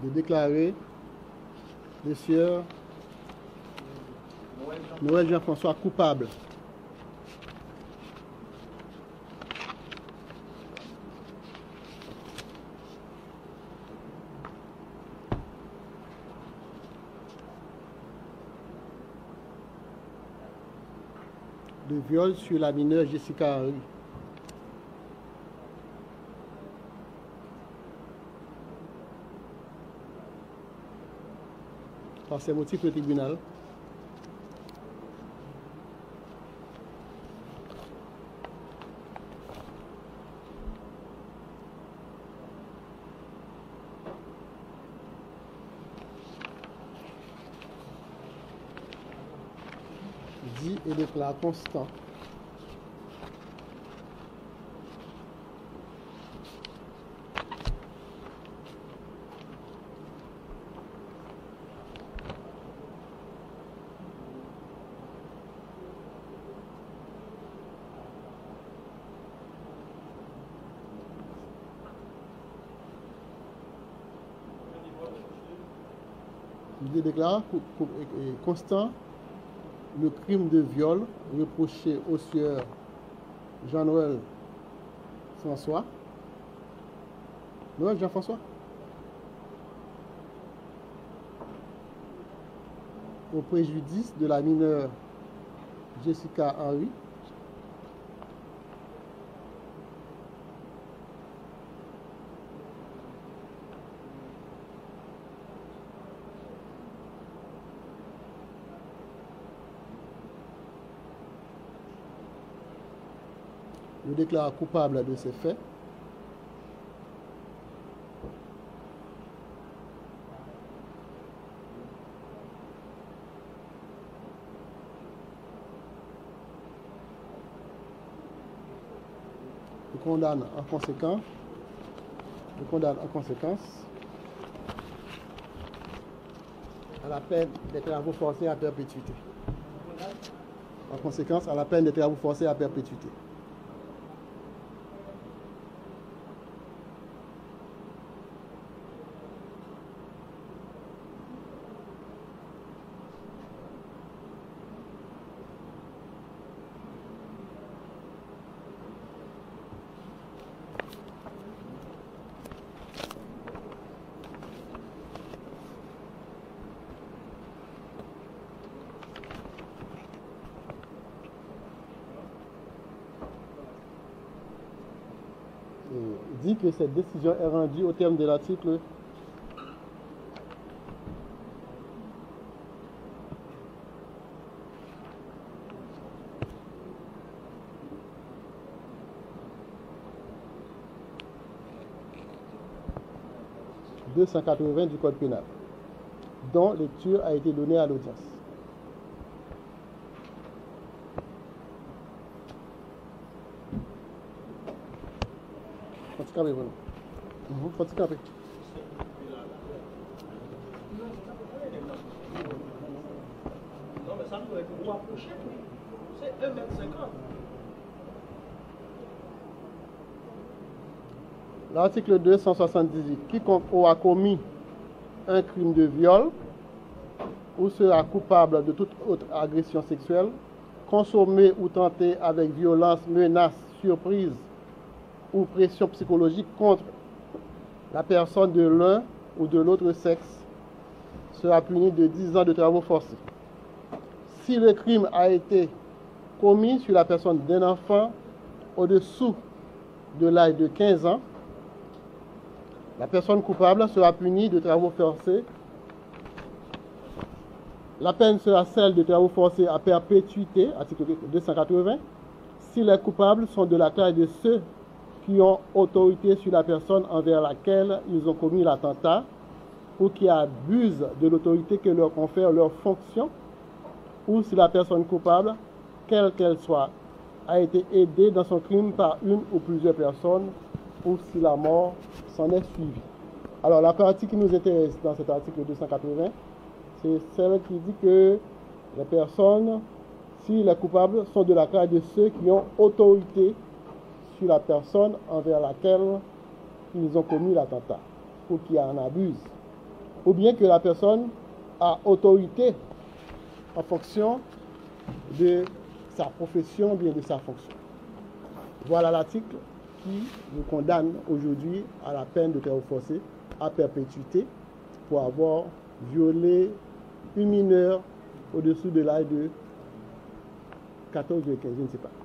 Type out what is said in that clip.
de déclarer le sieur Noël Jean-François coupable. De viol sur la mineure Jessica Henry. Par ces motifs, le tribunal dit et déclare constant constant le crime de viol reproché au sieur Jean-Noël François. Noël Jean-François au préjudice de la mineure Jessica Henry le déclare coupable de ces faits le condamne en conséquence à la peine des travaux forcés à perpétuité. En conséquence, à la peine des travaux forcés à perpétuité. Dit que cette décision est rendue au terme de l'article 280 du Code pénal, dont lecture a été donnée à l'audience. C'est 1,50 m. L'article 278. Quiconque aura commis un crime de viol ou sera coupable de toute autre agression sexuelle, consommée ou tentée avec violence, menace, surprise ou pression psychologique contre la personne de l'un ou de l'autre sexe, sera puni de 10 ans de travaux forcés. Si le crime a été commis sur la personne d'un enfant au-dessous de l'âge de 15 ans, la personne coupable sera punie de travaux forcés. La peine sera celle de travaux forcés à perpétuité, article 280, si les coupables sont de la taille de ceux qui ont autorité sur la personne envers laquelle ils ont commis l'attentat ou qui abusent de l'autorité que leur confère leur fonction, ou si la personne coupable, quelle qu'elle soit, a été aidée dans son crime par une ou plusieurs personnes, ou si la mort s'en est suivie. Alors la partie qui nous intéresse dans cet article 280, c'est celle qui dit que les personnes, si les coupables, sont de la taille de ceux qui ont autorité sur la personne envers laquelle ils ont commis l'attentat, ou qui en abusent ou bien que la personne a autorité en fonction de sa profession ou bien de sa fonction. Voilà l'article qui vous condamne aujourd'hui à la peine de travaux forcés à perpétuité pour avoir violé une mineure au-dessous de l'âge de 14 ou 15, je ne sais pas.